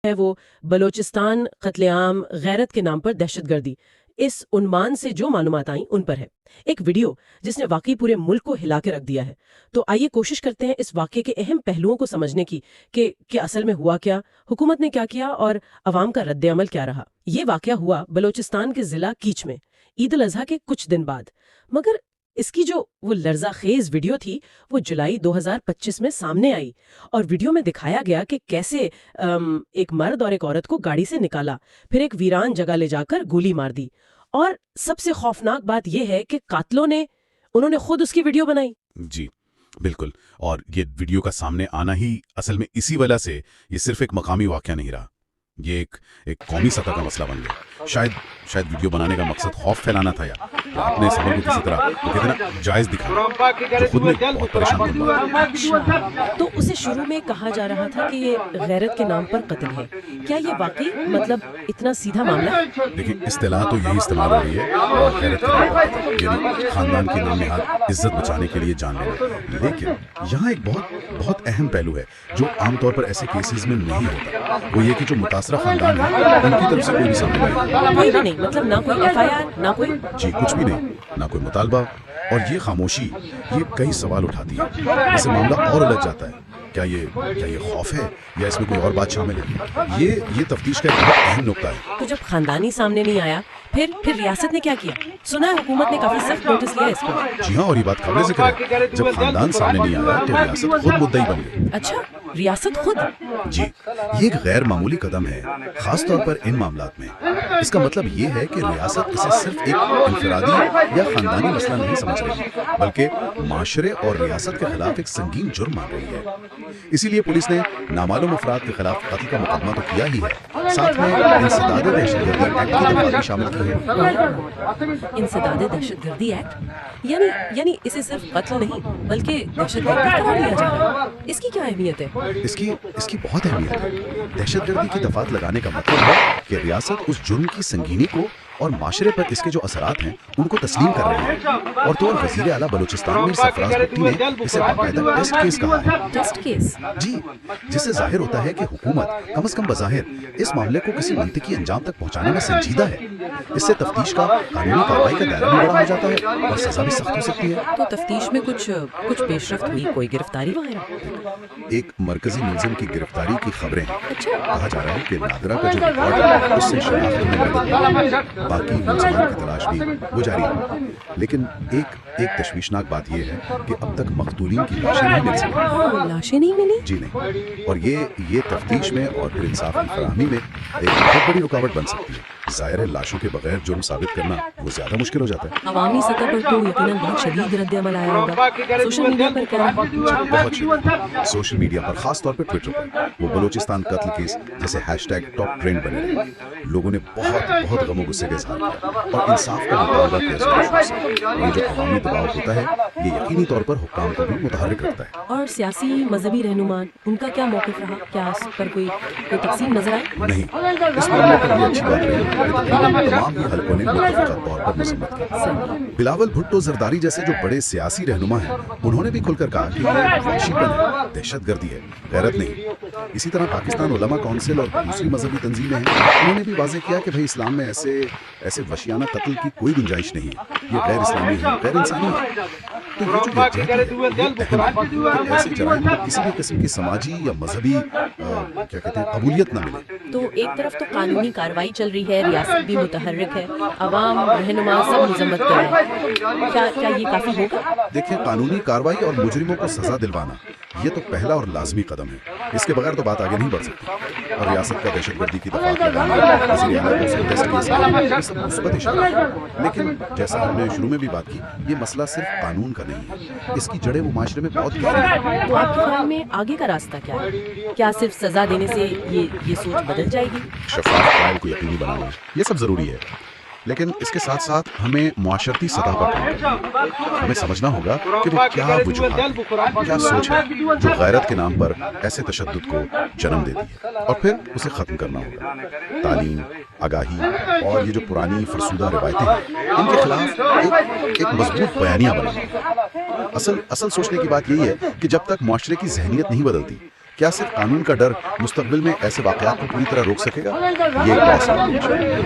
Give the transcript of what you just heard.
ہے وہ بلوچستان قتل عام غیرت کے نام پر دہشت گردی، اس عنوان سے جو معلومات آئیں ان پر ہے ایک ویڈیو جس نے واقعی پورے ملک کو ہلا کے رکھ دیا ہے۔ تو آئیے کوشش کرتے ہیں اس واقعے کے اہم پہلوؤں کو سمجھنے کی کہ اصل میں ہوا کیا، حکومت نے کیا کیا اور عوام کا رد عمل کیا رہا۔ یہ واقعہ ہوا بلوچستان کے ضلع کیچ میں عید الاضحیٰ کے کچھ دن بعد، مگر اس کی جو وہ لرزہ خیز ویڈیو تھی وہ جولائی 2025 میں سامنے آئی، اور ویڈیو میں دکھایا گیا کہ کیسے ایک مرد اور ایک عورت کو گاڑی سے نکالا، پھر ایک ویران جگہ لے جا کر گولی مار دی، اور سب سے خوفناک بات یہ ہے کہ قاتلوں نے انہوں نے خود اس کی ویڈیو بنائی۔ جی بالکل، اور یہ ویڈیو کا سامنے آنا ہی اصل میں اسی وجہ سے یہ صرف ایک مقامی واقعہ نہیں رہا، یہ ایک قومی سطح کا مسئلہ بن گیا۔ شاید ویڈیو بنانے کا مقصد خوف پھیلانا تھا، یا اپنے صبر کو کسی طرح کتنا جائز دکھانا، جو خود میں بہت پریشان کن بات ہے۔ تو اسے شروع میں کہا جا رہا تھا کہ یہ غیرت کے نام پر قتل ہے، کیا یہ واقعی مطلب اتنا سیدھا معاملہ ہے؟ لیکن اصطلاح تو یہی استعمال ہو رہی ہے، غیرت کے نام پر قتل، یعنی خاندان کی نام نہاد عزت بچانے کے لیے جان لینا۔ لیکن یہاں ایک بہت اہم پہلو ہے جو عام طور پر ایسے کیسز میں نہیں ہوتا، وہ یہ کہ جو متاثرہ خاندان ہے ان کی طرف سے کوئی بھی سامنے کوئی بھی نہیں، مطلب نہ کوئی ایف آئی آر، نہ کوئی جی کچھ بھی نہیں، نہ کوئی مطالبہ، اور یہ خاموشی یہ کئی سوال اٹھاتی ہے۔ اس سے معاملہ اور الجھ جاتا ہے، کیا یہ خوف ہے یا اس میں کوئی اور بات شامل ہے؟ یہ تفتیش کا ایک بہت اہم نقطہ ہے۔ تو جب خاندانی سامنے نہیں آیا، پھر ریاست نے کیا کیا؟ سنا ہے حکومت نے کافی سخت نوٹس لیا اس پر۔ جی ہاں، اور یہ بات قابل ذکر ہے، جب خاندان سامنے نہیں آیا تو ریاست خود مدعی بن گئی۔ اچھا، ریاست خود؟ جی، یہ ایک غیر معمولی قدم ہے، خاص طور پر ان معاملات میں۔ اس کا مطلب یہ ہے کہ ریاست اسے صرف ایک انفرادی یا خاندانی مسئلہ نہیں سمجھ رہی، بلکہ معاشرے اور ریاست کے خلاف ایک سنگین جرم مان رہی ہے۔ اسی لیے پولیس نے نامعلوم افراد کے خلاف قتل کا مقدمہ تو کیا ہی ہے، ساتھ میں انسداد دہشت گردی ایکٹ کی دفعات بھی شامل کی ہے۔ انسداد دہشت گردی ایکٹ یعنی اسے صرف قتل نہیں بلکہ دہشت گردی قرار دیا جا رہا ہے۔ اس کی کیا اہمیت ہے؟ اس کی بہت اہمیت ہے۔ دہشت گردی کی دفعات لگانے کا مطلب ہے کہ ریاست اس جرم کی سنگینی کو اور معاشرے پر اس کے جو اثرات ہیں ان کو تسلیم کر رہی ہے، اور تو اور وزیر اعلیٰ بلوچستان میں سرفراز بھٹی نے اسے باقاعدہ ٹیسٹ کیس کہا ہے۔ Test case? جی، جس سے ظاہر ہوتا ہے کہ حکومت کم از کم بظاہر اس معاملے کو کسی منطقی انجام تک پہنچانے میں سنجیدہ ہے۔ اس سے تفتیش کا قانونی کارروائی کا دائرہ بھی بڑا ہو جاتا ہے اور سزا بھی سخت ہو سکتی ہے۔ تو تفتیش میں کچھ پیش رفت ہوئی، کوئی گرفتاری وغیرہ؟ ایک مرکزی ملزم کی گرفتاری کی خبریں ہیں۔ اچھا، کہا جا رہا ہے کہ نادرہ کا جو ریکارڈ ہے اس سے شناخت میں مدد ملی، باقی ملزمان کی تلاش بھی وہ جاری ہے۔ لیکن ایک تشویشناک بات یہ ہے کہ اب تک مقتولین کی لاشیں نہیں مل سکی۔ لاشیں نہیں ملی؟ جی نہیں، اور یہ تفتیش میں اور پھر انصاف کی فراہمی میں ایک بہت بڑی رکاوٹ بن سکتی ہے۔ ظاہر ہے لاشوں کے بغیر جرم ثابت کرنا وہ زیادہ مشکل ہو جاتا ہے۔ عوامی سطح پر تو یقیناً بہت شدید رد عمل آیا ہوگا۔ سوشل میڈیا پر کیا رہا؟ بہت شدید، سوشل میڈیا پر، خاص طور پر ٹویٹر پر وہ بلوچستان قتل کیس جیسے ہیش ٹیگ ٹاپ ٹرینڈ بنے رہے۔ لوگوں نے بہت غم و غصے کا اظہار کیا اور انصاف کا مطالبہ کیا زور شور سے۔ یہ جو عوامی دباؤ ہوتا ہے یہ یقینی طور پر حکام کو بھی متحرک رکھتا ہے۔ اور سیاسی مذہبی رہنمان، ان کا کیا موقف رہا؟ کیا اس پر کوئی تقسیم نظر آئی؟ نہیں، اس معاملے پر یہ اچھی بات رہی کہ تقریباً تمام ہی حلقوں نے متفقہ طور پر مذمت کی۔ بلاول بھٹو زرداری جیسے جو بڑے سیاسی رہنما ہیں انہوں نے بھی کھل کر کہا کہ یہ وحشی پن ہے، دہشت گردی ہے، غیرت نہیں۔ اسی طرح پاکستان علماء کونسل اور دوسری مذہبی تنظیمیں ہیں، انہوں نے بھی واضح کیا کہ بھائی اسلام میں ایسے وحشیانہ قتل کی کوئی گنجائش نہیں ہے، یہ غیر اسلامی ہے، غیر انسانی ہے۔ تو یہ جو یکجہتی ہے یہ اہم ہے کہ ایسے جرائم کو کسی بھی قسم کی سماجی یا مذہبی کیا کہتے ہیں قبولیت نہ ملے۔ تو ایک طرف تو قانونی کارروائی چل رہی ہے، ریاست بھی متحرک ہے، عوام، رہنما سب مذمت کر رہے ہیں، کیا یہ کافی ہوگا؟ دیکھیں، قانونی کارروائی اور مجرموں کو سزا دلوانا یہ تو پہلا اور لازمی قدم ہے، اس کے بغیر تو بات آگے نہیں بڑھ سکتی۔ اور ریاست کا دہشت گردی کی دفعات لگانا، وزیر اعلیٰ کو اس کو ٹیسٹ کیس کرنا، یہ سب مثبت اشارات ہیں۔ لیکن جیسا ہم نے شروع میں بھی بات کی، یہ مسئلہ صرف قانون کا نہیں ہے، اس کی جڑیں وہ معاشرے میں بہت گہری ہیں۔ تو آپ کے خیال میں آگے کا راستہ کیا ہے؟ کیا صرف سزا دینے سے یہ سوچ بدل جائے گی؟ شفاف ٹرائل کو یقینی بنانا یہ سب ضروری ہے، لیکن اس کے ساتھ ساتھ ہمیں معاشرتی سطح پر کام کرنا ہے۔ ہمیں سمجھنا ہوگا کہ وہ کیا وجوہات، کیا سوچ ہے جو غیرت کے نام پر ایسے تشدد کو جنم دیتی ہے، اور پھر اسے ختم کرنا ہوگا۔ تعلیم، آگاہی اور یہ جو پرانی فرسودہ روایتیں ہیں ان کے خلاف ایک مضبوط بیانیہ بنانا ہوگا۔ اصل سوچنے کی بات یہی ہے کہ جب تک معاشرے کی ذہنیت نہیں بدلتی کیا صرف قانون کا ڈر مستقبل میں ایسے واقعات کو پوری طرح روک سکے گا؟ یہ ایک بڑا سوال ہے۔